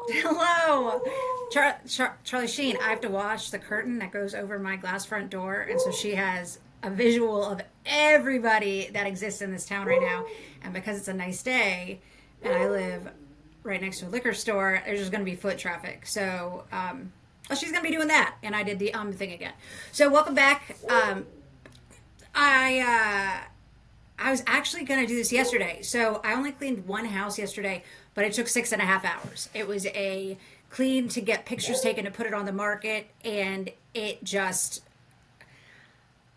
Hello, Charlie Sheen. I have to wash the curtain that goes over my glass front door, and so she has a visual of everybody that exists in this town right now. And because it's a nice day, and I live right next to a liquor store, there's just going to be foot traffic. So, well, she's going to be doing that, and I did the thing again. So, welcome back. I was actually going to do this yesterday. So I only cleaned one house yesterday, but it took 6.5 hours. It was a clean to get pictures taken to put it on the market. And it just,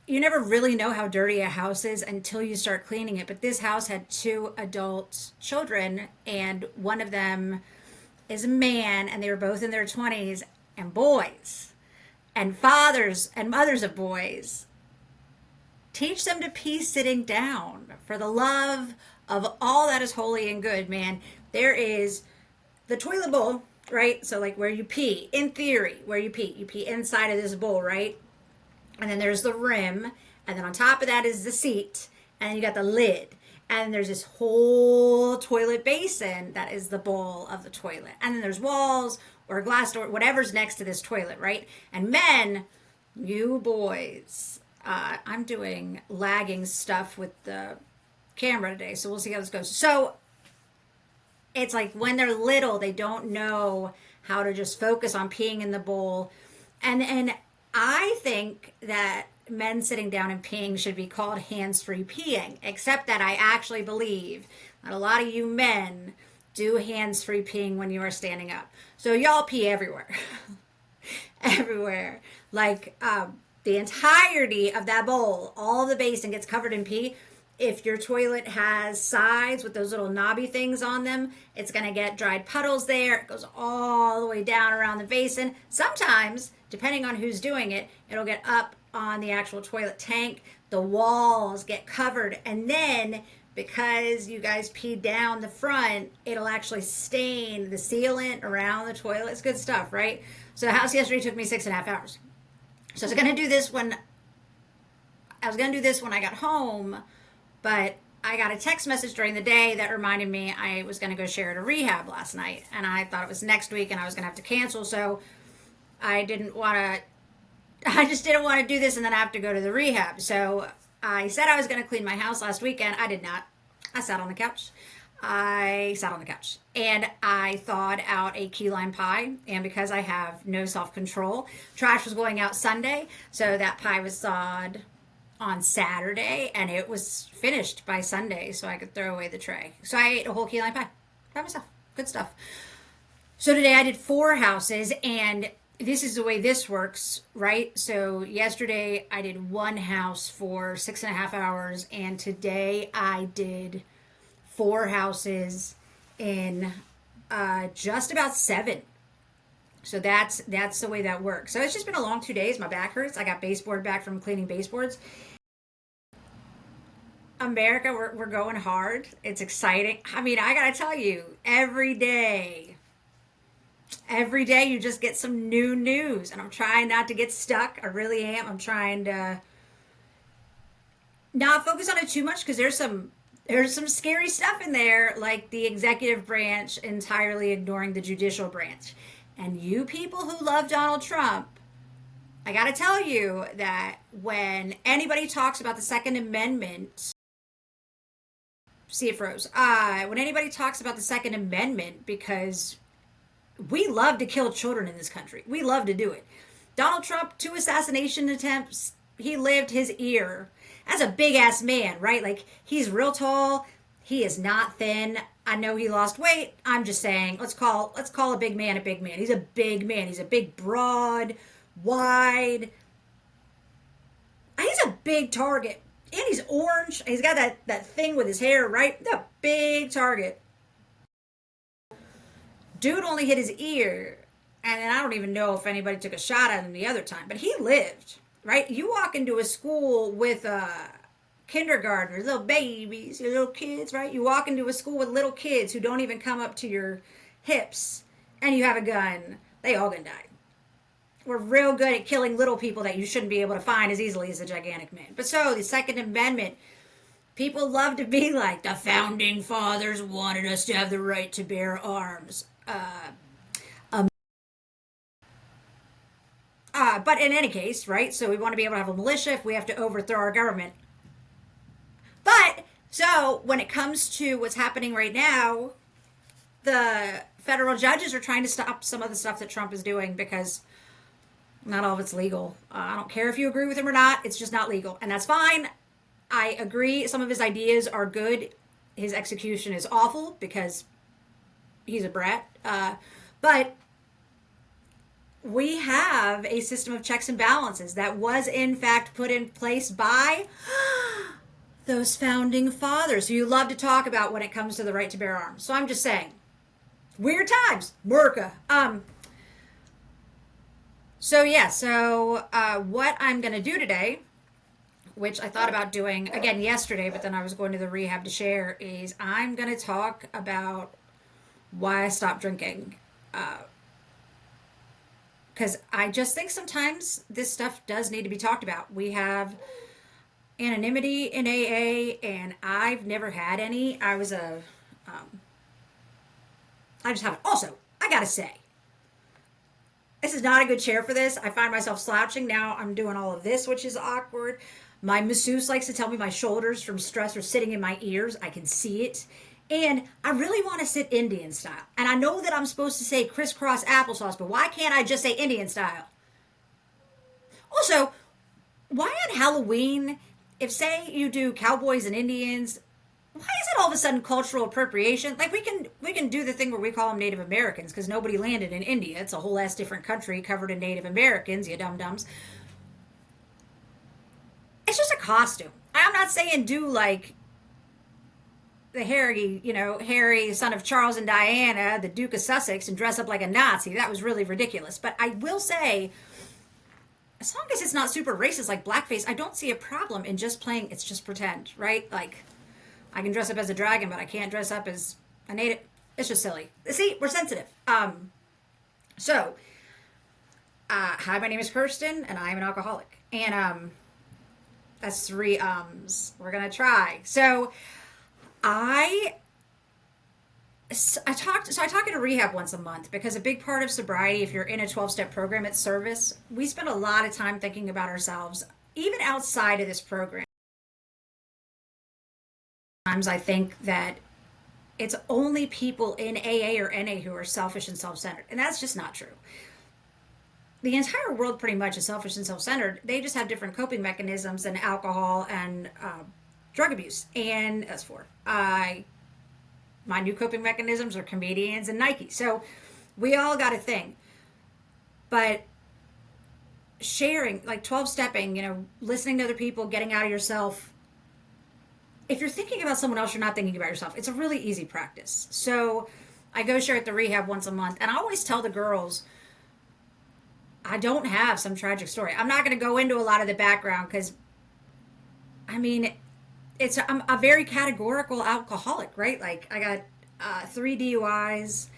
you never really know how dirty a house is until you start cleaning it. But this house had two adult children, and one of them is a man, and they were both in their 20s, and boys, and fathers and mothers of boys. Teach them to pee sitting down for the love of all that is holy and good, man. There is the toilet bowl, right? So, like where you pee, in theory, where you pee inside of this bowl, right? And then there's the rim, and then on top of that is the seat, and then you got the lid. And there's this whole toilet basin that is the bowl of the toilet. And then there's walls or a glass door, whatever's next to this toilet, right? And men, you boys, I'm doing lagging stuff with the camera today, so we'll see how this goes. So it's like when they're little, they don't know how to just focus on peeing in the bowl. And I think that men sitting down and peeing should be called hands-free peeing, except that I actually believe that a lot of you men do hands-free peeing when you are standing up. So y'all pee everywhere. Everywhere. Like, the entirety of that bowl, all the basin gets covered in pee. If your toilet has sides with those little knobby things on them, it's going to get dried puddles there. It goes all the way down around the basin. Sometimes, depending on who's doing it, it'll get up on the actual toilet tank. The walls get covered. And then, because you guys peed down the front, it'll actually stain the sealant around the toilet. It's good stuff, right? So the house yesterday took me 6.5 hours. So I was gonna do this when I got home, but I got a text message during the day that reminded me I was gonna go share at a rehab last night, and I thought it was next week, and I was gonna have to cancel. So I just didn't want to do this and then I have to go to the rehab. So I said I was gonna clean my house last weekend. I did not. I sat on the couch. And I thawed out a key lime pie. And because I have no self control, trash was going out Sunday. So that pie was thawed on Saturday and it was finished by Sunday so I could throw away the tray. So I ate a whole key lime pie by myself. Good stuff. So today I did 4 houses, and this is the way this works, right? So yesterday I did 1 house for 6.5 hours, and today I did 4 houses in just about 7. So that's the way that works. So it's just been a long 2 days. My back hurts. I got baseboard back from cleaning baseboards. America, we're going hard. It's exciting. I mean, I gotta tell you, every day you just get some new news, and I'm trying not to get stuck. I really am. I'm trying to not focus on it too much because there's some scary stuff in there, like the executive branch entirely ignoring the judicial branch. And you people who love Donald Trump, I got to tell you that when anybody talks about the Second Amendment, see it froze. When anybody talks about the Second Amendment, because we love to kill children in this country, we love to do it. Donald Trump, 2 assassination attempts, he lived his ear. That's a big ass man, right? Like, he's real tall. He is not thin. I know he lost weight. I'm just saying, let's call a big man a big man. He's a big man. He's a big, broad, wide. He's a big target. And he's orange. He's got that thing with his hair, right? The big target. Dude only hit his ear. And I don't even know if anybody took a shot at him the other time. But he lived. Right? You walk into a school with kindergartners, little babies, your little kids, right? You walk into a school with little kids who don't even come up to your hips, and you have a gun. They all gonna die. We're real good at killing little people that you shouldn't be able to find as easily as a gigantic man. But so, the Second Amendment, people love to be like, the founding fathers wanted us to have the right to bear arms. But in any case, right? So we want to be able to have a militia if we have to overthrow our government. But so when it comes to what's happening right now, the federal judges are trying to stop some of the stuff that Trump is doing because not all of it's legal. I don't care if you agree with him or not. It's just not legal. And that's fine. I agree. Some of his ideas are good. His execution is awful because he's a brat. But we have a system of checks and balances that was in fact put in place by those founding fathers who you love to talk about when it comes to the right to bear arms. So I'm just saying, weird times, America. So what I'm going to do today, which I thought about doing again yesterday, but then I was going to the rehab to share, is I'm going to talk about why I stopped drinking. Because I just think sometimes this stuff does need to be talked about. We have anonymity in AA, and I've never had any. I just haven't. Also, I gotta say, this is not a good chair for this. I find myself slouching. Now I'm doing all of this, which is awkward. My masseuse likes to tell me my shoulders from stress are sitting in my ears. I can see it. And I really want to sit Indian style. And I know that I'm supposed to say crisscross applesauce, but why can't I just say Indian style? Also, why on Halloween, if say you do cowboys and Indians, why is it all of a sudden cultural appropriation? Like we can do the thing where we call them Native Americans because nobody landed in India. It's a whole ass different country covered in Native Americans, you dum-dums. It's just a costume. I'm not saying do like the Harry, son of Charles and Diana, the Duke of Sussex, and dress up like a Nazi. That was really ridiculous. But I will say, as long as it's not super racist like blackface, I don't see a problem in just playing it's just pretend, right? Like, I can dress up as a dragon, but I can't dress up as a native. It's just silly. See, we're sensitive. Hi, my name is Kirsten, and I am an alcoholic. And that's 3 ums. We're gonna try. So I talk at a rehab once a month because a big part of sobriety, if you're in a 12-step program at service, we spend a lot of time thinking about ourselves, even outside of this program. Sometimes I think that it's only people in AA or NA who are selfish and self-centered, and that's just not true. The entire world pretty much is selfish and self-centered. They just have different coping mechanisms than alcohol and drug abuse, and that's 4. My new coping mechanisms are comedians and Nike. So we all got a thing. But sharing, like 12-stepping, listening to other people, getting out of yourself. If you're thinking about someone else, you're not thinking about yourself. It's a really easy practice. So I go share at the rehab once a month, and I always tell the girls, I don't have some tragic story. I'm not going to go into a lot of the background because, I'm a very categorical alcoholic, right? Like I got 3 DUIs.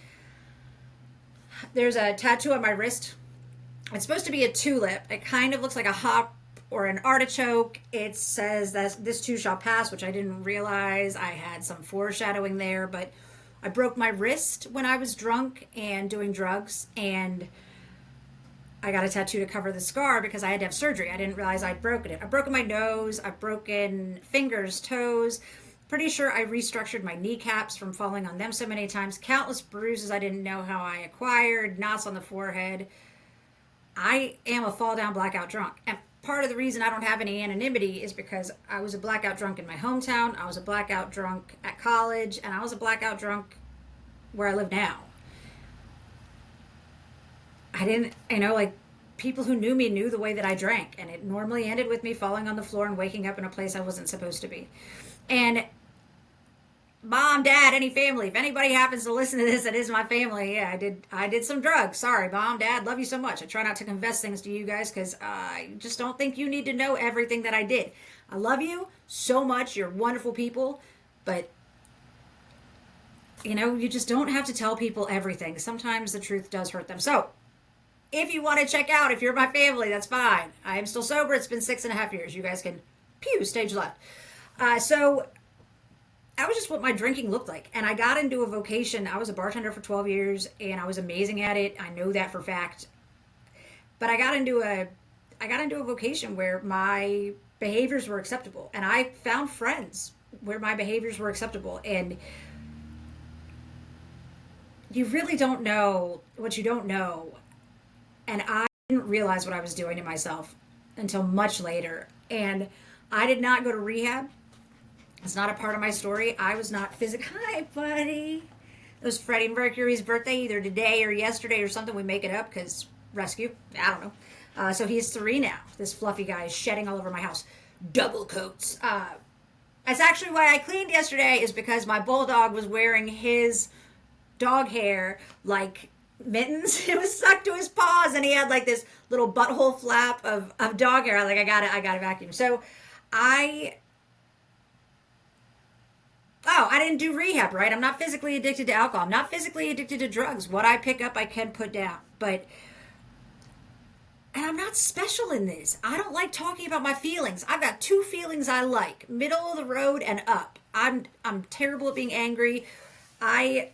There's a tattoo on my wrist. It's supposed to be a tulip. It kind of looks like a hop or an artichoke. It says that this too shall pass, which I didn't realize. I had some foreshadowing there, but I broke my wrist when I was drunk and doing drugs, and I got a tattoo to cover the scar because I had to have surgery. I didn't realize I'd broken it. I've broken my nose. I've broken fingers, toes. Pretty sure I restructured my kneecaps from falling on them so many times. Countless bruises I didn't know how I acquired. Knots on the forehead. I am a fall down blackout drunk. And part of the reason I don't have any anonymity is because I was a blackout drunk in my hometown. I was a blackout drunk at college. And I was a blackout drunk where I live now. I didn't, people who knew me knew the way that I drank, and it normally ended with me falling on the floor and waking up in a place I wasn't supposed to be. And mom, dad, any family, if anybody happens to listen to this, it is my family. Yeah, I did some drugs. Sorry, mom, dad, love you so much. I try not to confess things to you guys because I just don't think you need to know everything that I did. I love you so much. You're wonderful people, but you just don't have to tell people everything. Sometimes the truth does hurt them. So if you want to check out, if you're my family, that's fine. I am still sober. It's been 6.5 years. You guys can stage left. So that was just what my drinking looked like. And I got into a vocation. I was a bartender for 12 years, and I was amazing at it. I know that for fact. but I got into a vocation where my behaviors were acceptable, and I found friends where my behaviors were acceptable. And you really don't know what you don't know. And I didn't realize what I was doing to myself until much later. And I did not go to rehab. It's not a part of my story. I was not physically. Hi, buddy. It was Freddie Mercury's birthday either today or yesterday or something. We make it up because rescue. I don't know. So he's 3 now. This fluffy guy is shedding all over my house. Double coats. That's actually why I cleaned yesterday, is because my bulldog was wearing his dog hair like mittens. It was stuck to his paws, and he had like this little butthole flap of dog hair. I was like, I got to vacuum. So I didn't do rehab, right? I'm not physically addicted to alcohol. I'm not physically addicted to drugs. What I pick up, I can put down. And I'm not special in this. I don't like talking about my feelings. I've got 2 feelings I like: middle of the road and up. I'm terrible at being angry. I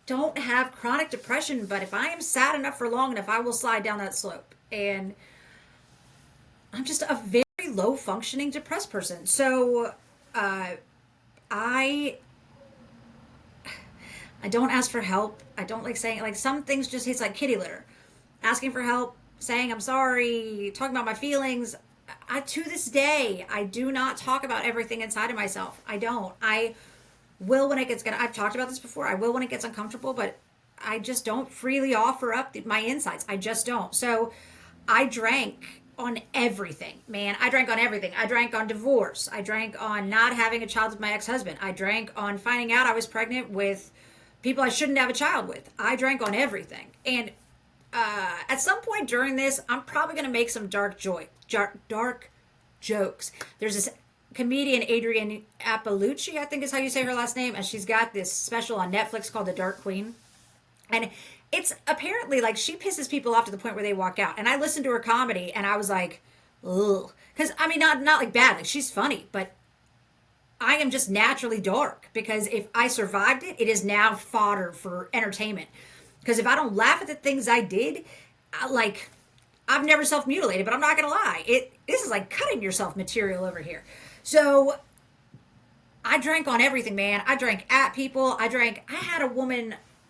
don't have chronic depression, but if I am sad enough for long enough, I will slide down that slope. And I'm just a very low functioning depressed person. So I don't ask for help. I don't like saying, like, some things just hits like kitty litter. Asking for help, saying I'm sorry, talking about my feelings. To this day, I do not talk about everything inside of myself. I don't. I will when it gets good. I've talked about this before. I will when it gets uncomfortable, but I just don't freely offer up my insights. I just don't. So I drank on everything, man. I drank on everything. I drank on divorce. I drank on not having a child with my ex-husband. I drank on finding out I was pregnant with people I shouldn't have a child with. I drank on everything. And at some point during this, I'm probably going to make some dark jokes. There's this comedian, Adrienne Appalucci, I think is how you say her last name, and she's got this special on Netflix called The Dark Queen. And it's apparently like she pisses people off to the point where they walk out. And I listened to her comedy, and I was like, ugh. Because, I mean, not like bad. Like, she's funny, but I am just naturally dark. Because if I survived it, it is now fodder for entertainment. Because if I don't laugh at the things I did, I've never self-mutilated, but I'm not going to lie. This is like cutting yourself material over here. So I drank on everything, man. I drank at people. I had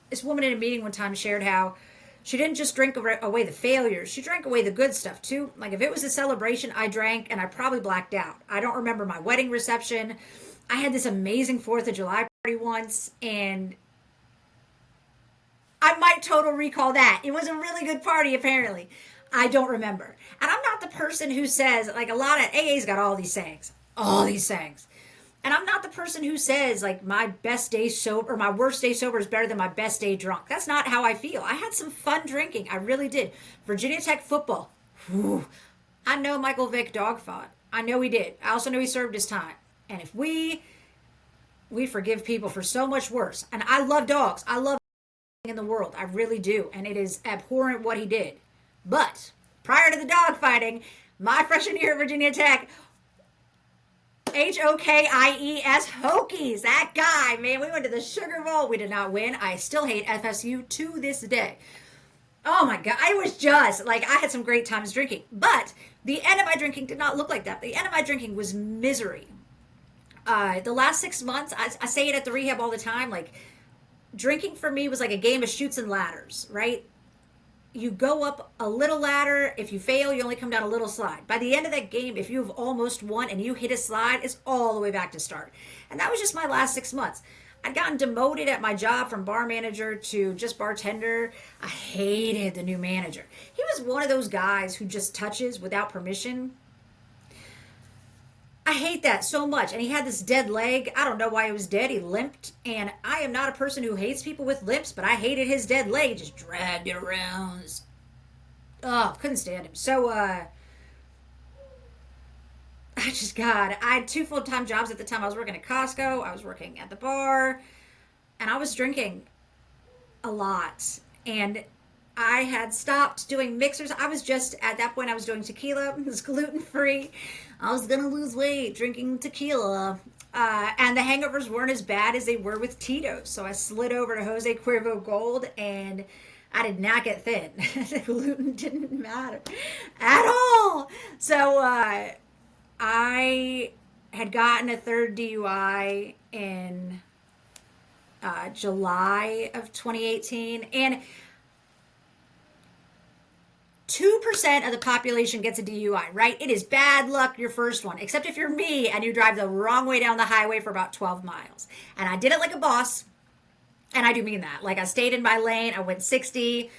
this woman in a meeting one time shared how she didn't just drink away the failures. She drank away the good stuff too. Like, if it was a celebration, I drank, and I probably blacked out. I don't remember my wedding reception. I had this amazing 4th of July party once, and I might total recall that. It was a really good party, apparently. I don't remember. And I'm not the person who says, like, a lot of AA's got all these sayings. And I'm not the person who says, like, my best day sober, or my worst day sober is better than my best day drunk. That's not how I feel. I had some fun drinking. I really did. Virginia Tech football. Whew. I know Michael Vick dog fought. I know he did. I also know he served his time. And if we forgive people for so much worse. And I love dogs. I love in the world. I really do. And it is abhorrent what he did. But prior to the dog fighting, my freshman year at Virginia Tech, Hokies, Hokies, that guy, man, we went to the Sugar Bowl. We did not win. I still hate FSU to this day. Oh my God. I was just like, I had some great times drinking, but the end of my drinking did not look like that. The end of my drinking was misery. The last 6 months, I say it at the rehab all the time, like, drinking for me was like a game of chutes and ladders, right? You go up a little ladder. If you fail, you only come down a little slide. By the end of that game, if you've almost won and you hit a slide, it's all the way back to start. And that was just my last 6 months. I'd gotten demoted at my job from bar manager to just bartender. I hated the new manager. He was one of those guys who just touches without permission. I hate that so much. And he had this dead leg. I don't know why he was dead. He limped. And I am not a person who hates people with limps, but I hated his dead leg. He just dragged it around. Oh, couldn't stand him. So, I had 2 full-time jobs at the time. I was working at Costco. I was working at the bar. And I was drinking a lot. And I had stopped doing mixers. I was just, at that point, I was doing tequila. It was gluten-free. I was going to lose weight drinking tequila. And the hangovers weren't as bad as they were with Tito's. So I slid over to Jose Cuervo Gold, and I did not get thin. The gluten didn't matter at all. So I had gotten a third DUI in July of 2018, and 2% of the population gets a DUI, right? It is bad luck your first one, except if you're me and you drive the wrong way down the highway for about 12 miles. And I did it like a boss, and I do mean that. Like, I stayed in my lane, I went 60.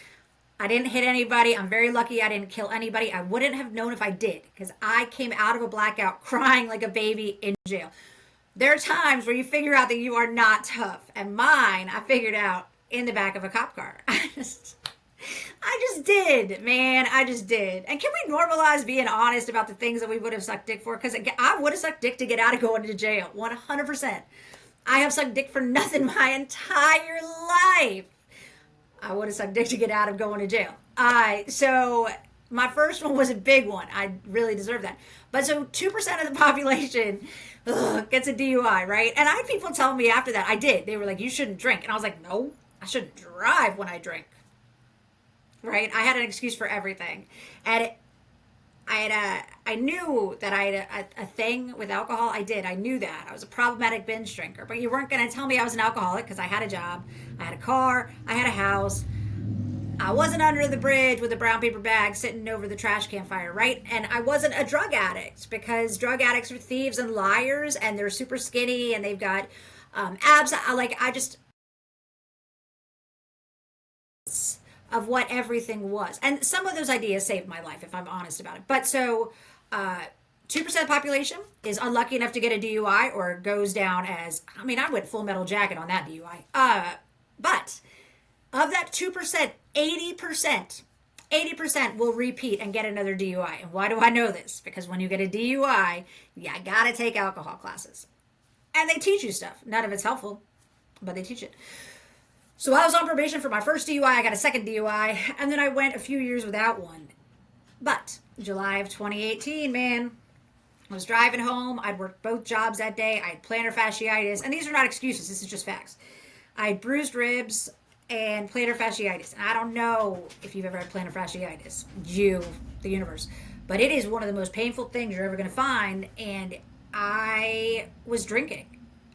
I didn't hit anybody. I'm very lucky I didn't kill anybody. I wouldn't have known if I did, because I came out of a blackout crying like a baby in jail. There are times where you figure out that you are not tough, and mine, I figured out in the back of a cop car. I just did, man. I just did. And can we normalize being honest about the things that we would have sucked dick for? Because I would have sucked dick to get out of going to jail. 100%. I have sucked dick for nothing my entire life. I would have sucked dick to get out of going to jail. So my first one was a big one. I really deserve that. But so 2% of the population gets a DUI, right? And I had people tell me after that, I did. They were like, you shouldn't drink. And I was like, no, I shouldn't drive when I drink. Right? I had an excuse for everything. And I knew that I had a thing with alcohol. I did. I knew that. I was a problematic binge drinker. But you weren't going to tell me I was an alcoholic because I had a job. I had a car. I had a house. I wasn't under the bridge with a brown paper bag sitting over the trash can fire, right? And I wasn't a drug addict, because drug addicts are thieves and liars, and they're super skinny and they've got abs. I just... of what everything was. And some of those ideas saved my life, if I'm honest about it. But so 2% of the population is unlucky enough to get a DUI, or goes down as, I mean, I went Full Metal Jacket on that DUI. But of that 2%, 80% will repeat and get another DUI. And why do I know this? Because when you get a DUI, you gotta take alcohol classes. And they teach you stuff. None of it's helpful, but they teach it. So I was on probation for my first DUI. I got a second DUI, and then I went a few years without one. But July of 2018, man, I was driving home. I'd worked both jobs that day. I had plantar fasciitis, and these are not excuses. This is just facts. I had bruised ribs and plantar fasciitis. And I don't know if you've ever had plantar fasciitis, the universe, but it is one of the most painful things you're ever going to find. And I was drinking.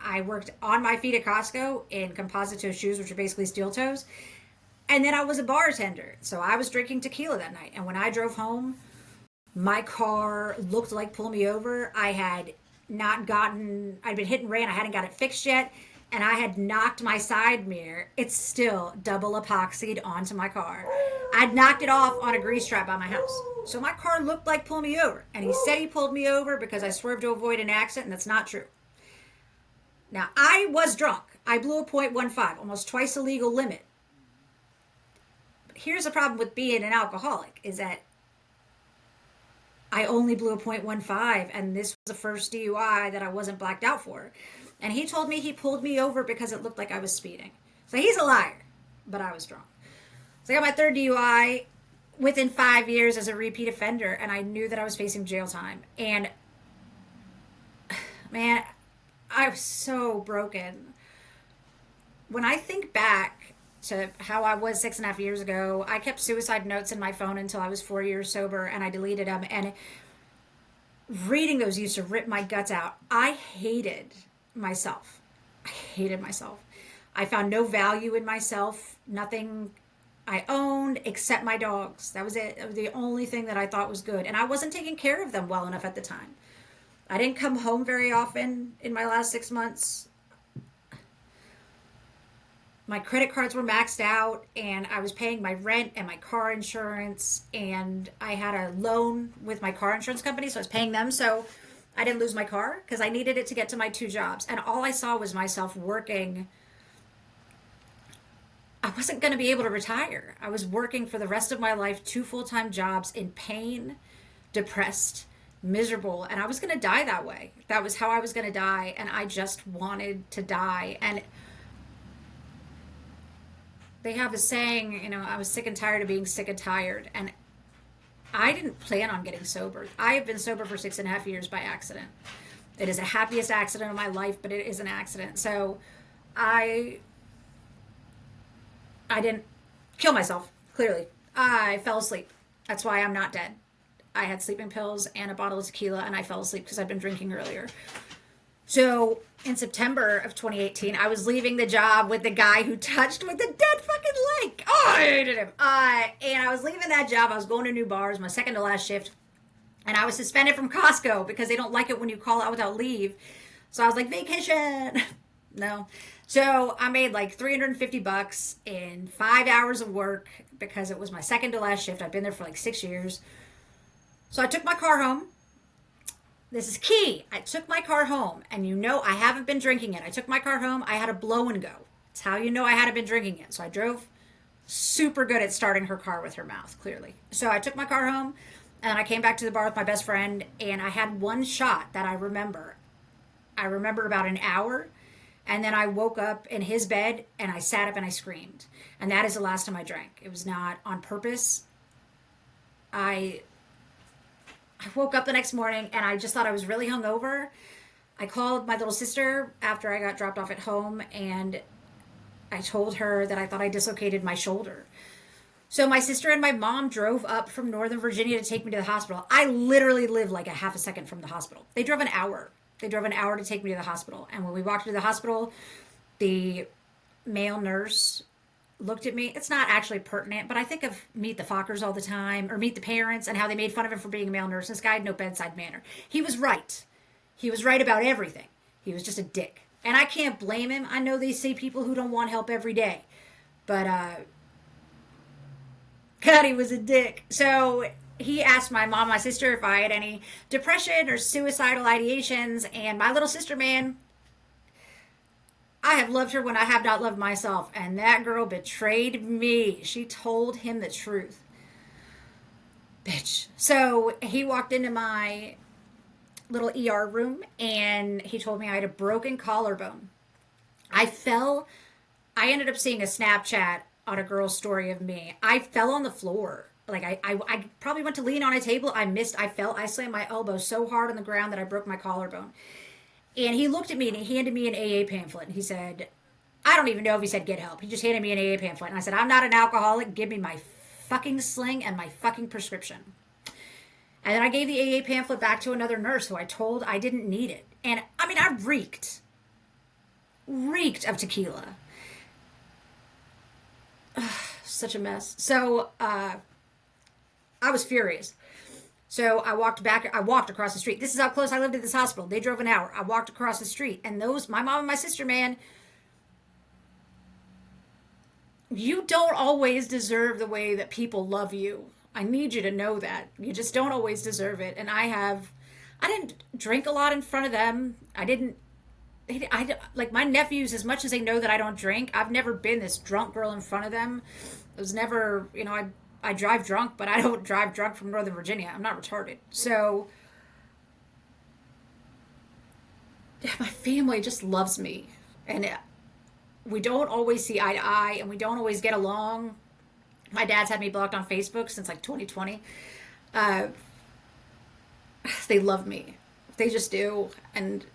I worked on my feet at Costco in composite toe shoes, which are basically steel toes. And then I was a bartender. So I was drinking tequila that night. And when I drove home, my car looked like pull me over. I'd been hit and ran. I hadn't got it fixed yet. And I had knocked my side mirror. It's still double epoxied onto my car. I'd knocked it off on a grease trap by my house. So my car looked like pull me over. And he said he pulled me over because I swerved to avoid an accident. And that's not true. Now, I was drunk. I blew a .15, almost twice the legal limit. But here's the problem with being an alcoholic, is that I only blew a .15, and this was the first DUI that I wasn't blacked out for. And he told me he pulled me over because it looked like I was speeding. So he's a liar, but I was drunk. So I got my third DUI within 5 years as a repeat offender, and I knew that I was facing jail time. And, man, I was so broken. When I think back to how I was 6.5 years ago, I kept suicide notes in my phone until I was 4 years sober, and I deleted them. And reading those used to rip my guts out. I hated myself. I found no value in myself. Nothing I owned except my dogs. That was it. That was the only thing that I thought was good. And I wasn't taking care of them well enough at the time. I didn't come home very often in my last 6 months. My credit cards were maxed out, and I was paying my rent and my car insurance, and I had a loan with my car insurance company, so I was paying them so I didn't lose my car because I needed it to get to my 2 jobs. And all I saw was myself working. I wasn't going to be able to retire. I was working for the rest of my life, 2 full-time jobs, in pain, depressed, miserable, and I was going to die that way. That was how I was going to die, and I just wanted to die. And they have a saying, I was sick and tired of being sick and tired, and I didn't plan on getting sober. I have been sober for 6.5 years by accident. It is the happiest accident of my life, but it is an accident. So I didn't kill myself, clearly. I fell asleep. That's why I'm not dead. I had sleeping pills and a bottle of tequila, and I fell asleep because I'd been drinking earlier. So in September of 2018, I was leaving the job with the guy who touched with the dead fucking leg. Oh, I hated him. And I was leaving that job. I was going to new bars, my second to last shift. And I was suspended from Costco because they don't like it when you call out without leave. So I was like, vacation. No. So I made like $350 in 5 hours of work because it was my second to last shift. I've been there for like 6 years. So I took my car home. This is key. I took my car home, and you know I haven't been drinking it. I took my car home. I had a blow and go. It's how you know I hadn't been drinking it. So I drove, super good at starting her car with her mouth, clearly. So I took my car home, and I came back to the bar with my best friend, and I had one shot that I remember. I remember about an hour, and then I woke up in his bed, and I sat up and I screamed. And that is the last time I drank. It was not on purpose. I woke up the next morning, and I just thought I was really hungover. I called my little sister after I got dropped off at home, and I told her that I thought I dislocated my shoulder. So my sister and my mom drove up from Northern Virginia to take me to the hospital. I literally live like a half a second from the hospital. They drove an hour. They drove an hour to take me to the hospital. And when we walked to the hospital, the male nurse looked at me. It's not actually pertinent, but I think of Meet the Fockers all the time, or Meet the Parents, and how they made fun of him for being a male nurse. This guy had no bedside manner. He was right. He was right about everything. He was just a dick. And I can't blame him. I know they see people who don't want help every day. But, God, he was a dick. So he asked my mom, my sister, if I had any depression or suicidal ideations. And my little sister, man, I have loved her when I have not loved myself. And that girl betrayed me. She told him the truth. Bitch. So he walked into my little ER room, and he told me I had a broken collarbone. I ended up seeing a Snapchat on a girl's story of me. I fell on the floor. Like I probably went to lean on a table. I fell. I slammed my elbow so hard on the ground that I broke my collarbone. And he looked at me and he handed me an AA pamphlet. And he said, I don't even know if he said get help. He just handed me an AA pamphlet. And I said, I'm not an alcoholic. Give me my fucking sling and my fucking prescription. And then I gave the AA pamphlet back to another nurse who I told I didn't need it. And I mean, I reeked of tequila. Such a mess. So I was furious. So I walked across the street. This is how close I lived to this hospital. They drove an hour. I walked across the street. And my mom and my sister, man, you don't always deserve the way that people love you. I need you to know that. You just don't always deserve it. And I didn't drink a lot in front of them. Like my nephews, as much as they know that I don't drink, I've never been this drunk girl in front of them. It was never, I drive drunk, but I don't drive drunk from Northern Virginia. I'm not retarded. So, yeah, my family just loves me. And we don't always see eye to eye, and we don't always get along. My dad's had me blocked on Facebook since like 2020. They love me. They just do. And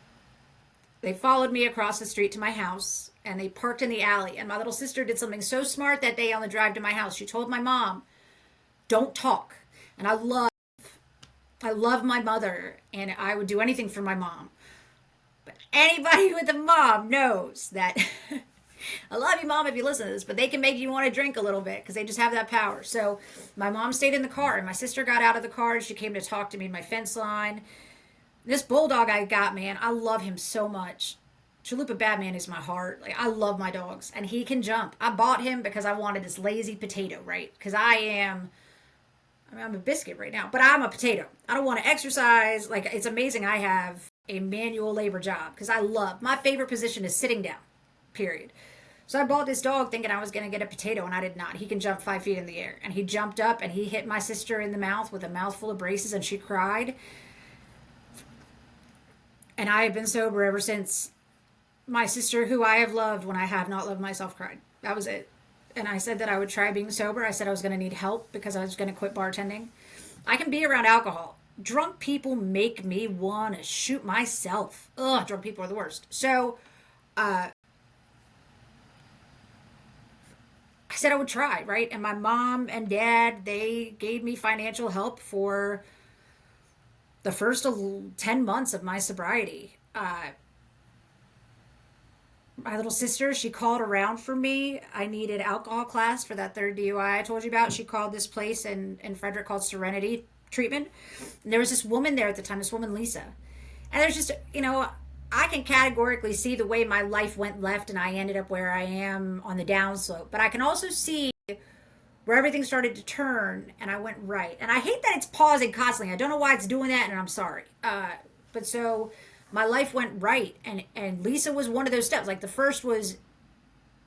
they followed me across the street to my house, and they parked in the alley. And my little sister did something so smart that day on the drive to my house. She told my mom, don't talk. And I love my mother, and I would do anything for my mom. But anybody with a mom knows that I love you, Mom, if you listen to this, but they can make you want to drink a little bit because they just have that power. So my mom stayed in the car, and my sister got out of the car, and she came to talk to me in my fence line. This bulldog I got, man, I love him so much. Chalupa Batman is my heart. Like, I love my dogs, and he can jump. I bought him because I wanted this lazy potato, right? Because I'm a biscuit right now, but I'm a potato. I don't want to exercise. Like, it's amazing I have a manual labor job because my favorite position is sitting down, period. So I bought this dog thinking I was going to get a potato, and I did not. He can jump 5 feet in the air. And he jumped up, and he hit my sister in the mouth with a mouthful of braces, and she cried. And I have been sober ever since. My sister, who I have loved when I have not loved myself, cried. That was it. And I said that I would try being sober. I said I was going to need help because I was going to quit bartending. I can be around alcohol. Drunk people make me want to shoot myself. Ugh, drunk people are the worst. So, I I said I would try, right? And my mom and dad, they gave me financial help for the first 10 months of my sobriety. My little sister, she called around for me. I needed alcohol class for that third DUI I told you about. She called this place in Frederick called Serenity Treatment. And there was this woman there at the time, this woman, Lisa. And there's just, I can categorically see the way my life went left and I ended up where I am on the downslope. But I can also see where everything started to turn and I went right. And I hate that it's pausing constantly. I don't know why it's doing that, and I'm sorry. But so my life went right, and Lisa was one of those steps. Like the first was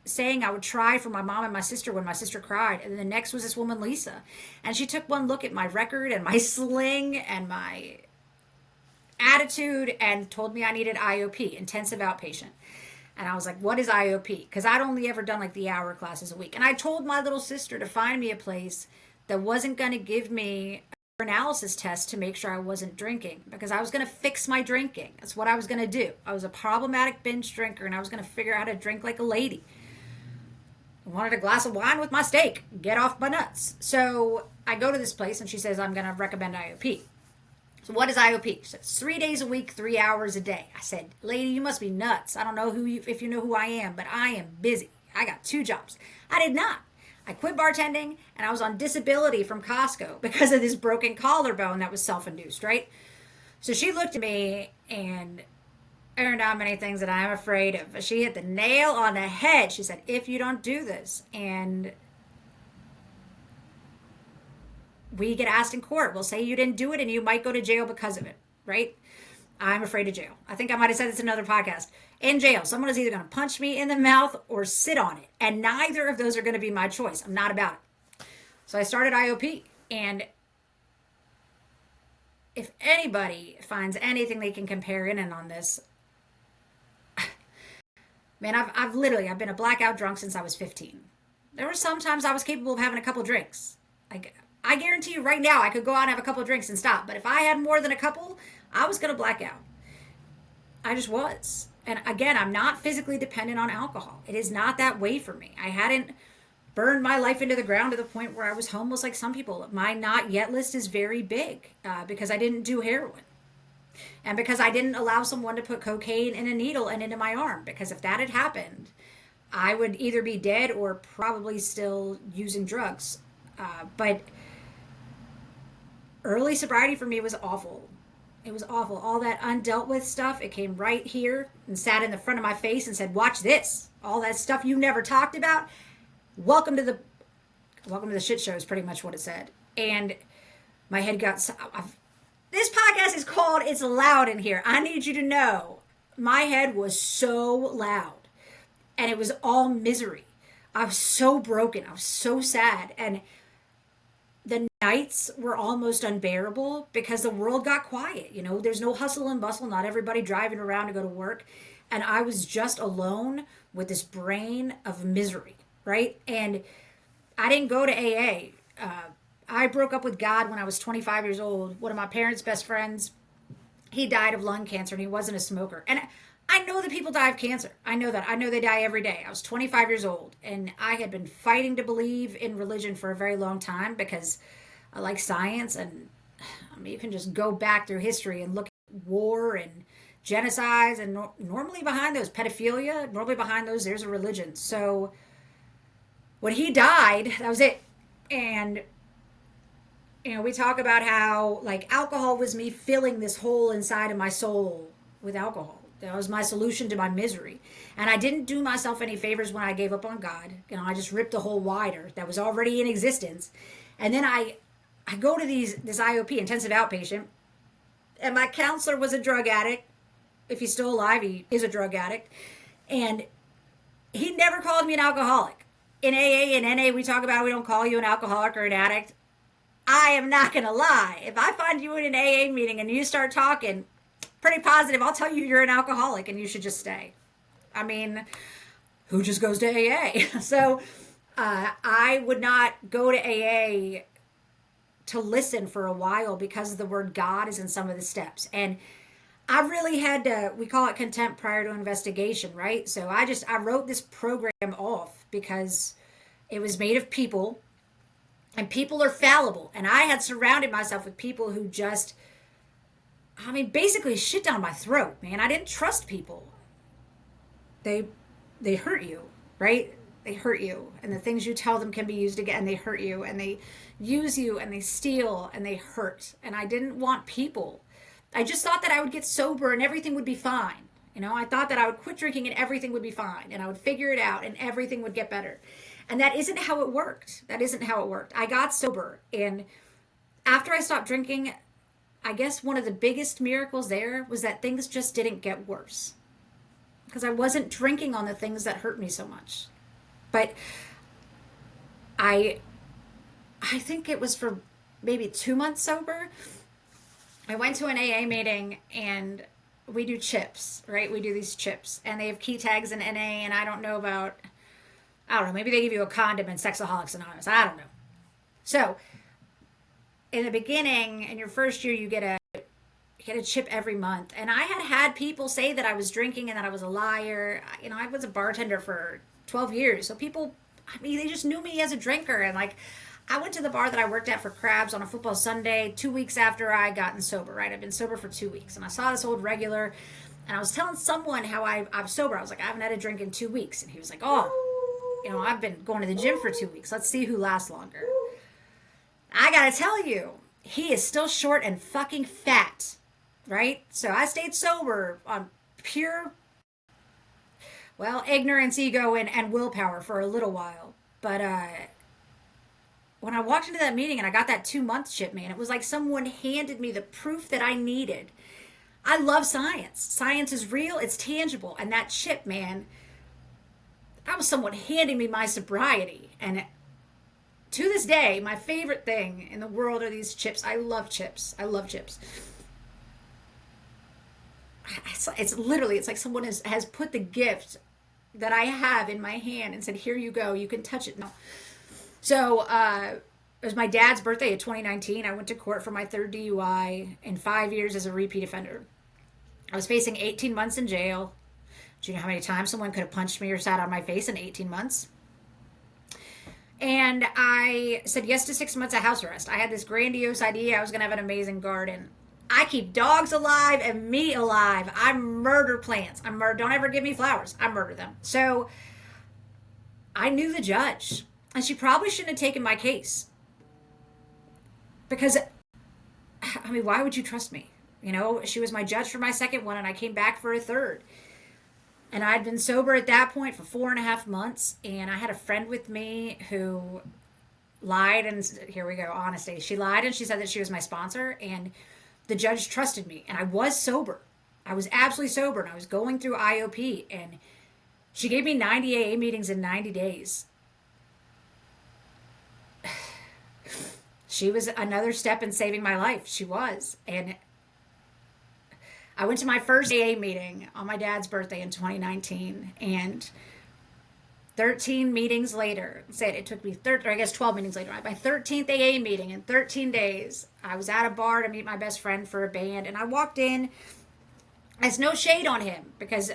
saying I would try for my mom and my sister when my sister cried, and then the next was this woman Lisa, and she took one look at my record and my sling and my attitude and told me I needed IOP, intensive outpatient. And I was like, what is IOP? Because I'd only ever done like the hour classes a week. And I told my little sister to find me a place that wasn't going to give me an analysis test to make sure I wasn't drinking, because I was going to fix my drinking. That's what I was going to do. I was a problematic binge drinker, and I was going to figure out how to drink like a lady. I wanted a glass of wine with my steak. Get off my nuts. So I go to this place, and she says, I'm going to recommend IOP. So what is IOP? She said, 3 days a week, 3 hours a day. I said, lady, you must be nuts. I don't know if you know who I am, but I am busy. I got 2 jobs. I did not. I quit bartending, and I was on disability from Costco because of this broken collarbone that was self-induced, right? So she looked at me, and there are not many things that I'm afraid of. But she hit the nail on the head. She said, if you don't do this, and we get asked in court, we'll say you didn't do it and you might go to jail because of it, right? I'm afraid of jail. I think I might have said this in another podcast. In jail, someone is either going to punch me in the mouth or sit on it. And neither of those are going to be my choice. I'm not about it. So I started IOP. And if anybody finds anything they can compare in and on this, man, I've been a blackout drunk since I was 15. There were some times I was capable of having a couple drinks. Like, I guarantee you right now I could go out and have a couple of drinks and stop. But if I had more than a couple, I was going to black out. I just was. And again, I'm not physically dependent on alcohol. It is not that way for me. I hadn't burned my life into the ground to the point where I was homeless like some people. My not yet list is very big because I didn't do heroin. And because I didn't allow someone to put cocaine in a needle and into my arm. Because if that had happened, I would either be dead or probably still using drugs. But early sobriety for me was awful. It was awful. All that undealt with stuff, it came right here and sat in the front of my face and said, watch this. All that stuff you never talked about. Welcome to the shit show is pretty much what it said. And my head got... This podcast is called It's Loud in Here. I need you to know my head was so loud. And it was all misery. I was so broken. I was so sad. And the nights were almost unbearable because the world got quiet. There's no hustle and bustle, not everybody driving around to go to work. And I was just alone with this brain of misery, right? And I didn't go to AA. I broke up with God when I was 25 years old. One of my parents' best friends, he died of lung cancer, and he wasn't a smoker. And I know that people die of cancer. I know that. I know they die every day. I was 25 years old, and I had been fighting to believe in religion for a very long time because I like science. And you can just go back through history and look at war and genocides, and normally behind those, pedophilia, normally behind those, there's a religion. So when he died, that was it. And we talk about how like alcohol was me filling this hole inside of my soul with alcohol. That was my solution to my misery. And I didn't do myself any favors when I gave up on God. I just ripped the hole wider that was already in existence. And then I go to this IOP, intensive outpatient, and my counselor was a drug addict. If he's still alive, he is a drug addict. And he never called me an alcoholic. In AA and NA, we talk about we don't call you an alcoholic or an addict. I am not going to lie. If I find you in an AA meeting and you start talking pretty positive, I'll tell you you're an alcoholic and you should just stay. I mean, who just goes to AA? So I would not go to AA to listen for a while because the word God is in some of the steps. And I really had to, we call it contempt prior to investigation, right? So I wrote this program off because It was made of people, and people are fallible. And I had surrounded myself with people who just, I mean, basically shit down my throat, man. I didn't trust people. They they hurt you, right? They hurt you, and the things you tell them can be used again. They hurt you, and they use you, and they steal, and they hurt. And I didn't want people. I just thought that I would get sober and everything would be fine. I thought that I would quit drinking and everything would be fine, and I would figure it out, and everything would get better. And that isn't how it worked. That isn't how it worked. I got sober, and after I stopped drinking, I guess one of the biggest miracles there was that things just didn't get worse because I wasn't drinking on the things that hurt me so much. But I I think it was for maybe 2 months sober. I went to an AA meeting, and we do chips, right? We do these chips, and they have key tags in NA, and I don't know, maybe they give you a condom in Sexaholics Anonymous. I don't know. So in the beginning, in your first year, you get a chip every month. And I had people say that I was drinking and that I was a liar. I was a bartender for 12 years. So people, I mean, they just knew me as a drinker. And like, I went to the bar that I worked at for Crabs on a football Sunday 2 weeks after I gotten sober, right? I've been sober for 2 weeks. And I saw this old regular, and I was telling someone how I'm sober. I was like, I haven't had a drink in 2 weeks. And he was like, oh, I've been going to the gym for 2 weeks. Let's see who lasts longer. I gotta tell you, he is still short and fucking fat, right? So I stayed sober on pure, well, ignorance, ego, and willpower for a little while. But when I walked into that meeting and I got that 2 month chip, man, it was like someone handed me the proof that I needed. I love science. Science is real, it's tangible. And that chip, man, that was someone handing me my sobriety. And to this day, my favorite thing in the world are these chips. I love chips. I love chips. It's literally, it's like someone has put the gift that I have in my hand and said, here you go, you can touch it now. So it was my dad's birthday in 2019. I went to court for my third DUI in 5 years as a repeat offender. I was facing 18 months in jail. Do you know how many times someone could have punched me or sat on my face in 18 months? And I said yes to 6 months of house arrest. I had this grandiose idea I was going to have an amazing garden. I keep dogs alive and me alive. I murder plants. Don't ever give me flowers. I murder them. So I knew the judge, and she probably shouldn't have taken my case. Because, I mean, why would you trust me? She was my judge for my second one, and I came back for a third. And I'd been sober at that point for 4.5 months. And I had a friend with me who lied. And here we go, honesty. She lied, and she said that she was my sponsor. And the judge trusted me. And I was sober. I was absolutely sober. And I was going through IOP. And she gave me 90 AA meetings in 90 days. She was another step in saving my life. She was. And I went to my first AA meeting on my dad's birthday in 2019, and 13 meetings later, it took me 12 meetings later, my 13th AA meeting in 13 days, I was at a bar to meet my best friend for a band, and I walked in. There's no shade on him, because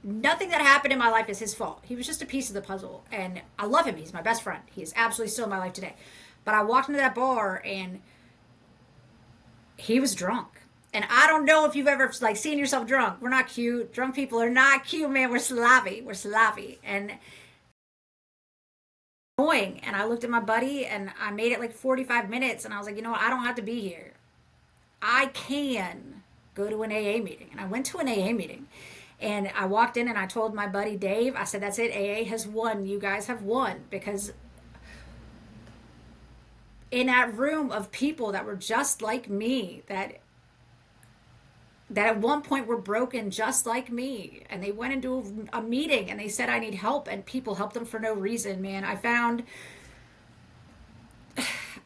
nothing that happened in my life is his fault. He was just a piece of the puzzle, and I love him. He's my best friend. He is absolutely still in my life today. But I walked into that bar, and he was drunk. And I don't know if you've ever seen yourself drunk. We're not cute. Drunk people are not cute, man. We're Slavi. And annoying. And I looked at my buddy, and I made it like 45 minutes. And I was like, you know what? I don't have to be here. I can go to an AA meeting. And I went to an AA meeting. And I walked in, and I told my buddy Dave, I said, that's it. AA has won. You guys have won. Because in that room of people that were just like me, that at one point were broken just like me, and they went into a meeting and they said I need help, and people helped them for no reason, man. I found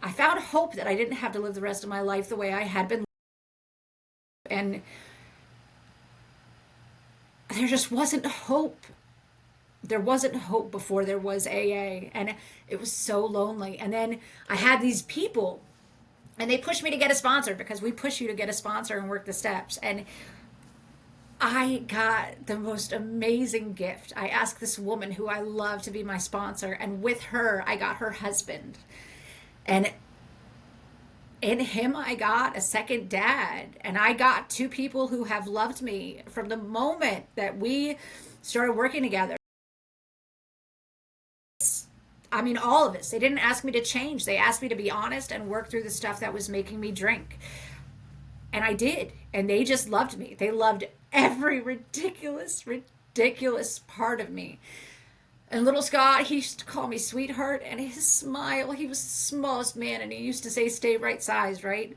hope that I didn't have to live the rest of my life the way I had been, and there just wasn't hope. There wasn't hope before there was AA, and it was so lonely. And then I had these people, and they pushed me to get a sponsor, because we push you to get a sponsor and work the steps. And I got the most amazing gift. I asked this woman who I love to be my sponsor, and with her, I got her husband. And in him, I got a second dad. And I got two people who have loved me from the moment that we started working together. I mean, all of us. They didn't ask me to change. They asked me to be honest and work through the stuff that was making me drink. And I did. And they just loved me. They loved every ridiculous part of me. And little Scott, he used to call me sweetheart, and his smile, he was the smallest man, and he used to say, stay right size, right?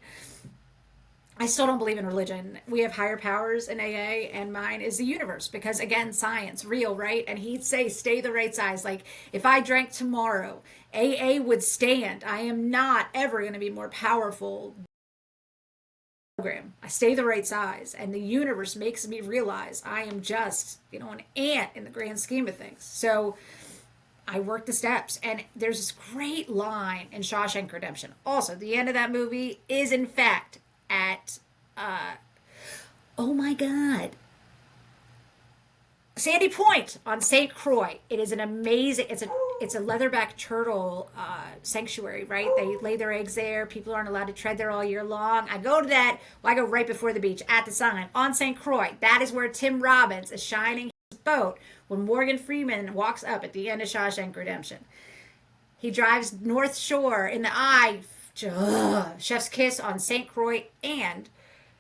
I still don't believe in religion. We have higher powers in AA, and mine is the universe because, again, science, real, right? And he'd say, stay the right size. Like, if I drank tomorrow, AA would stand. I am not ever going to be more powerful. I stay the right size, and the universe makes me realize I am just, an ant in the grand scheme of things. So I work the steps, and there's this great line in Shawshank Redemption. Also, the end of that movie is, in fact, at, oh my God, Sandy Point on St. Croix. It is an amazing. It's a leatherback turtle sanctuary, right? They lay their eggs there. People aren't allowed to tread there all year long. I go to that. Well, I go right before the beach at the sign on St. Croix. That is where Tim Robbins is shining his boat when Morgan Freeman walks up at the end of Shawshank Redemption. He drives North Shore in the eye. Chef's kiss on St. Croix and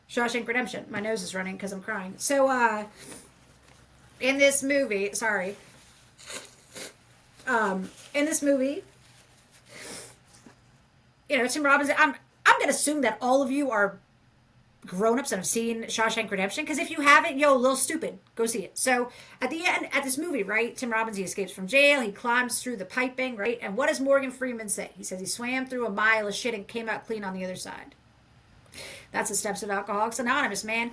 Shawshank Redemption. My nose is running because I'm crying. So, in this movie, in this movie, Tim Robbins, I'm going to assume that all of you are grown-ups and have seen Shawshank Redemption, because if you haven't, a little stupid, go see it. So at the end, at this movie, right, Tim Robbins, he escapes from jail, he climbs through the piping, right, and what does Morgan Freeman say? He says he swam through a mile of shit and came out clean on the other side. That's the steps of Alcoholics Anonymous, man.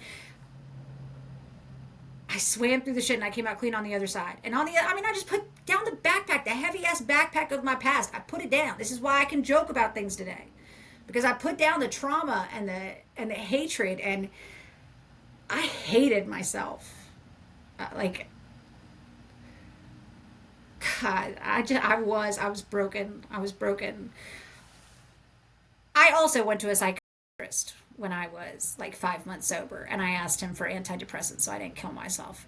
I swam through the shit and I came out clean on the other side. And I just put down the backpack, the heavy ass backpack of my past. I put it down. This is why I can joke about things today, because I put down the trauma and the hatred, and I hated myself. God, I was broken. I was broken. I also went to a psychiatrist when I was like 5 months sober, and I asked him for antidepressants so I didn't kill myself.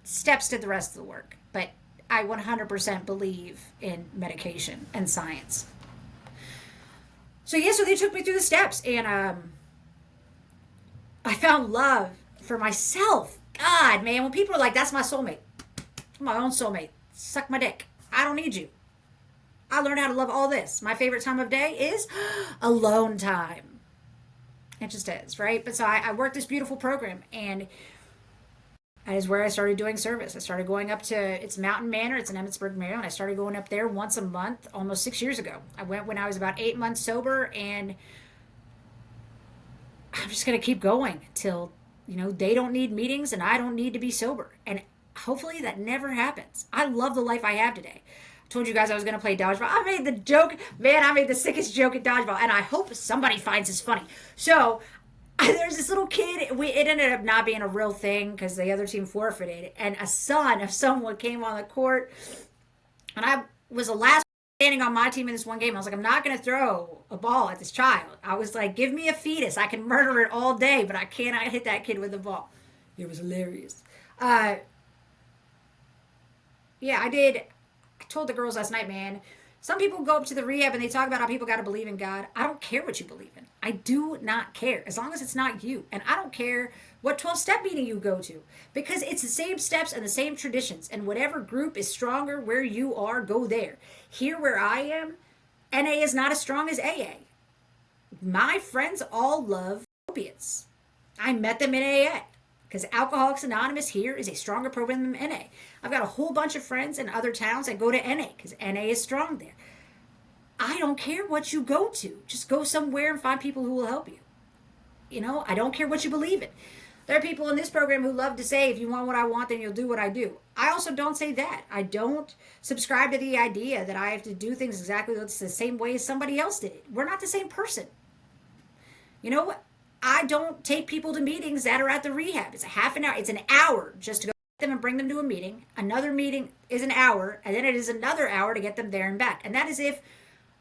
Steps did the rest of the work, but I 100% believe in medication and science. So they took me through the steps, and I found love for myself. God, man, when people are like, that's my soulmate, I'm my own soulmate, suck my dick. I don't need you. I learned how to love all this. My favorite time of day is alone time. It just is, right? But so I worked this beautiful program, and that is where I started doing service. I started going up to, it's Mountain Manor, it's in Emmitsburg, Maryland. I started going up there once a month almost 6 years ago. I went when I was about 8 months sober, and I'm just going to keep going till, they don't need meetings and I don't need to be sober. And hopefully that never happens. I love the life I have today. Told you guys I was going to play dodgeball. I made the joke. Man, I made the sickest joke at dodgeball, and I hope somebody finds this funny. So there's this little kid. It ended up not being a real thing because the other team forfeited, and a son of someone came on the court, and I was the last standing on my team in this one game. I was like, I'm not going to throw a ball at this child. I was like, give me a fetus. I can murder it all day, but I cannot hit that kid with a ball. It was hilarious. I did. I told the girls last night, man, some people go up to the rehab and they talk about how people got to believe in God. I don't care what you believe in. I do not care, as long as it's not you. And I don't care what 12-step meeting you go to, because it's the same steps and the same traditions. And whatever group is stronger where you are, go there. Here where I am, NA is not as strong as AA. My friends all love opiates. I met them in AA. Because Alcoholics Anonymous here is a stronger program than NA. I've got a whole bunch of friends in other towns that go to NA because NA is strong there. I don't care what you go to. Just go somewhere and find people who will help you. I don't care what you believe in. There are people in this program who love to say, if you want what I want, then you'll do what I do. I also don't say that. I don't subscribe to the idea that I have to do things exactly the same way as somebody else did it. We're not the same person. You know what? I don't take people to meetings that are at the rehab. It's a half an hour. It's an hour just to go get them and bring them to a meeting. Another meeting is an hour, and then it is another hour to get them there and back. And that is if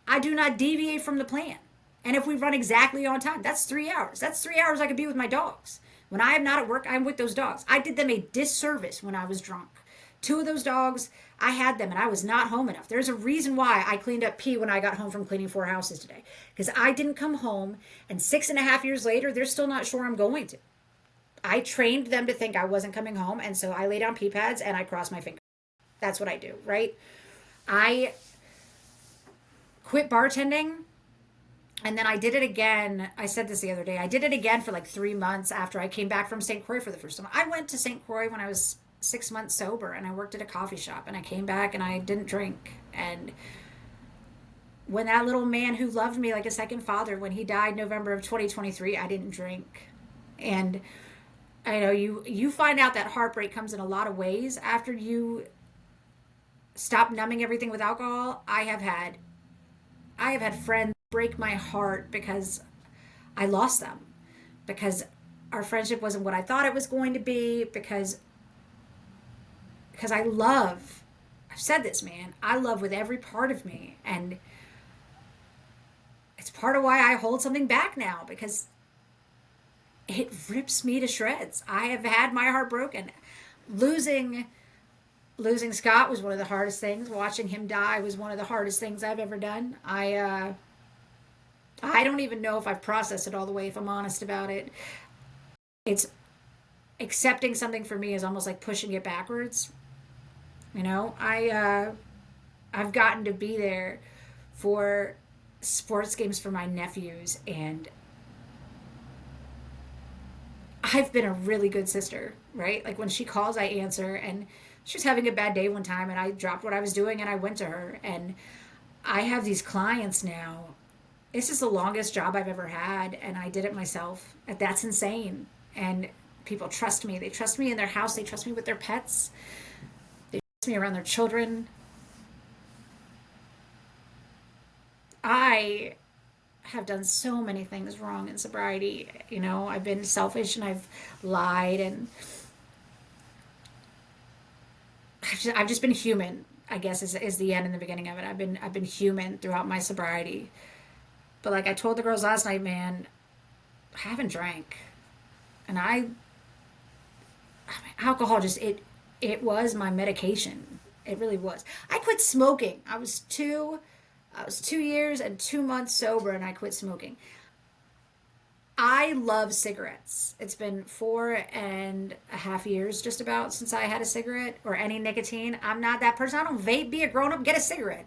I do not deviate from the plan. And if we run exactly on time, that's 3 hours. That's 3 hours I could be with my dogs. When I am not at work, I'm with those dogs. I did them a disservice when I was drunk. Two of those dogs, I had them and I was not home enough. There's a reason why I cleaned up pee when I got home from cleaning 4 houses today. Because I didn't come home, and 6.5 years later, they're still not sure I'm going to. I trained them to think I wasn't coming home, and so I lay down pee pads and I cross my fingers. That's what I do, right? I quit bartending, and then I did it again. I said this the other day. I did it again for like 3 months after I came back from St. Croix for the first time. I went to St. Croix when I was 6 months sober, and I worked at a coffee shop, and I came back and I didn't drink. And when that little man who loved me like a second father, when he died November of 2023, I didn't drink. And I know you find out that heartbreak comes in a lot of ways after you stop numbing everything with alcohol. I have had friends break my heart because I lost them, because our friendship wasn't what I thought it was going to be, because I've said this, man, I love with every part of me, and it's part of why I hold something back now, because it rips me to shreds. I have had my heart broken. Losing Scott was one of the hardest things. Watching him die was one of the hardest things I've ever done. I don't even know if I've processed it all the way, if I'm honest about it. It's accepting something for me is almost like pushing it backwards. I've gotten to be there for sports games for my nephews, and I've been a really good sister, right? Like when she calls, I answer, and she was having a bad day one time, and I dropped what I was doing and I went to her. And I have these clients now. This is the longest job I've ever had, and I did it myself. And that's insane. And people trust me. They trust me in their house. They trust me with their pets. They trust me around their children. I have done so many things wrong in sobriety. I've been selfish and I've lied, and I've just been human, I guess is the end and the beginning of it. I've been human throughout my sobriety. But like I told the girls last night, man, I haven't drank. And alcohol just, it was my medication. It really was. I quit smoking. I was 2 years and 2 months sober, and I quit smoking. I love cigarettes. It's been 4.5 years just about since I had a cigarette or any nicotine. I'm not that person. I don't vape. Be a grown up. Get a cigarette.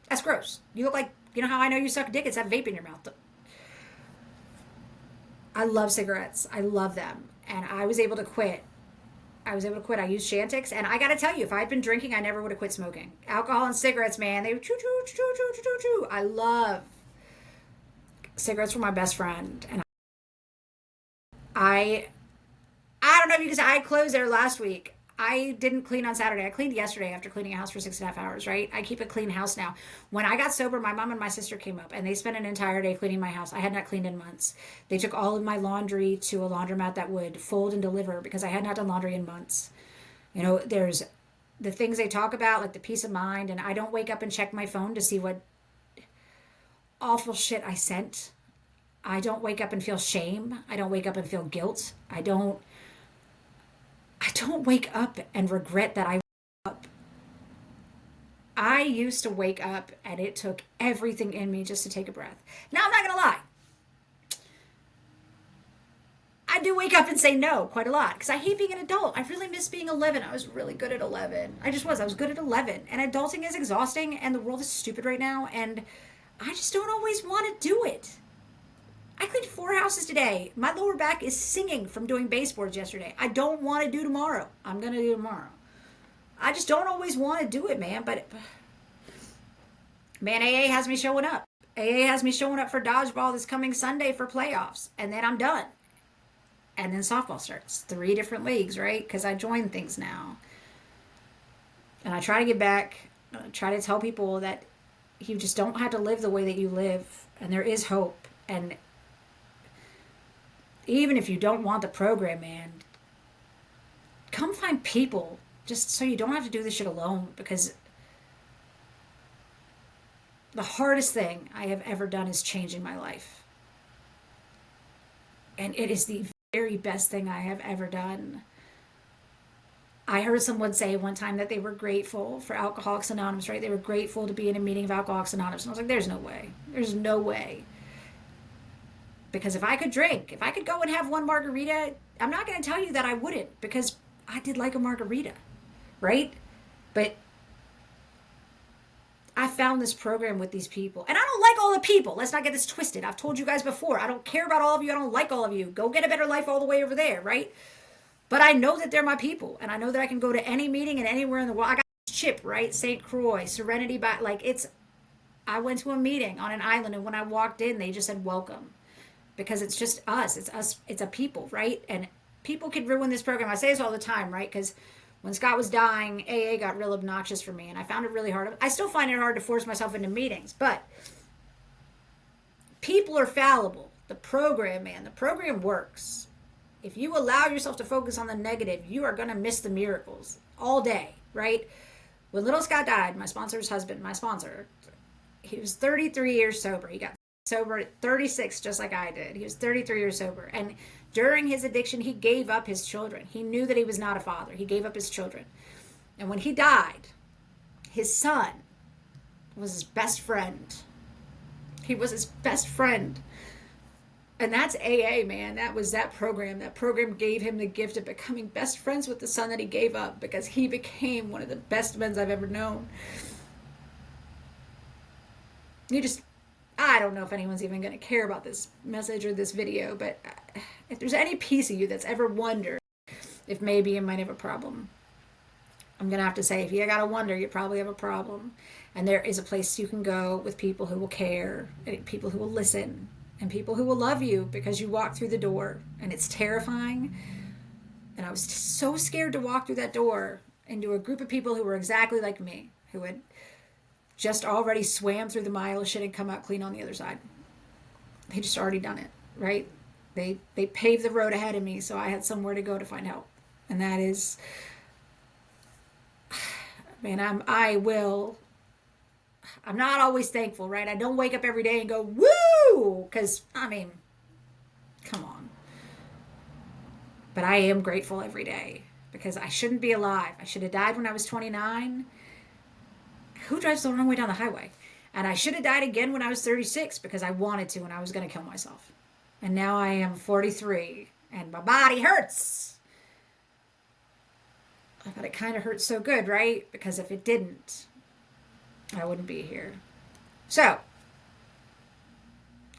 That's gross. You look like, how I know you suck dick? It's that vape in your mouth. I love cigarettes. I love them. And I was able to quit. I used Chantix, and I got to tell you, if I'd been drinking, I never would have quit smoking. Alcohol and cigarettes, man, they choo choo choo choo choo choo choo. I love cigarettes. Were my best friend, and I don't know if you can say I closed there last week. I didn't clean on Saturday. I cleaned yesterday after cleaning a house for 6.5 hours, right? I keep a clean house now. When I got sober, my mom and my sister came up, and they spent an entire day cleaning my house. I had not cleaned in months. They took all of my laundry to a laundromat that would fold and deliver, because I had not done laundry in months. There's the things they talk about, like the peace of mind, and I don't wake up and check my phone to see what awful shit I sent. I don't wake up and feel shame. I don't wake up and feel guilt. I don't wake up and regret that I woke up. I used to wake up and it took everything in me just to take a breath. Now, I'm not going to lie. I do wake up and say no quite a lot, because I hate being an adult. I really miss being 11. I was really good at 11. I was good at 11. And adulting is exhausting, and the world is stupid right now, and I just don't always want to do it. I cleaned 4 houses today. My lower back is singing from doing baseboards yesterday. I don't want to do tomorrow. I'm going to do tomorrow. I just don't always want to do it, man. But, man, AA has me showing up. AA has me showing up for dodgeball this coming Sunday for playoffs. And then I'm done. And then softball starts. 3 different leagues, right? Because I join things now. And I try to get back. I try to tell people that you just don't have to live the way that you live. And there is hope. And even if you don't want the program, man, come find people just so you don't have to do this shit alone, because the hardest thing I have ever done is changing my life. And it is the very best thing I have ever done. I heard someone say one time that they were grateful for Alcoholics Anonymous, right? They were grateful to be in a meeting of Alcoholics Anonymous. And I was like, there's no way. There's no way. Because if I could drink, if I could go and have one margarita, I'm not going to tell you that I wouldn't, because I did like a margarita, right? But I found this program with these people. And I don't like all the people. Let's not get this twisted. I've told you guys before, I don't care about all of you. I don't like all of you. Go get a better life all the way over there, right? But I know that they're my people. And I know that I can go to any meeting and anywhere in the world. I got Chip, right? St. Croix, Serenity, I went to a meeting on an island, and when I walked in, they just said, welcome. Because it's just us. It's us. It's a people, right? And people could ruin this program. I say this all the time, right? Because when Scott was dying, AA got real obnoxious for me, and I found it really hard. I still find it hard to force myself into meetings, but people are fallible. The program, man, the program works. If you allow yourself to focus on the negative, you are going to miss the miracles all day, right? When little Scott died, my sponsor's husband, he was 33 years sober. He got sober at 36, just like I did. He was 33 years sober. And during his addiction, he gave up his children. He knew that he was not a father. He gave up his children. And when he died, his son was his best friend. He was his best friend. And that's AA, man. That was that program. That program gave him the gift of becoming best friends with the son that he gave up, because he became one of the best men I've ever known. I don't know if anyone's even going to care about this message or this video, but if there's any piece of you that's ever wondered if maybe you might have a problem, I'm going to have to say, if you got to wonder, you probably have a problem. And there is a place you can go with people who will care, and people who will listen, and people who will love you because you walk through the door. And it's terrifying. And I was so scared to walk through that door into a group of people who were exactly like me, who had just already swam through the mile of shit and come out clean on the other side. They just already done it, right? They paved the road ahead of me, so I had somewhere to go to find help. And that is, man, I'm not always thankful, right? I don't wake up every day and go, woo! Because, come on. But I am grateful every day, because I shouldn't be alive. I should have died when I was 29. Who drives the wrong way down the highway? And I should have died again when I was 36, because I wanted to, and I was going to kill myself. And now I am 43, and my body hurts. But it kind of hurts so good, right? Because if it didn't, I wouldn't be here. So,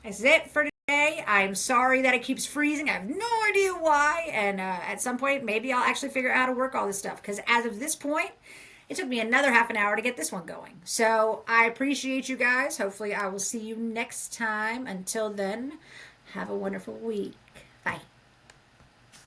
that's it for today. I'm sorry that it keeps freezing. I have no idea why. And at some point, maybe I'll actually figure out how to work all this stuff. Because as of this point, it took me another half an hour to get this one going. So I appreciate you guys. Hopefully I will see you next time. Until then, have a wonderful week. Bye.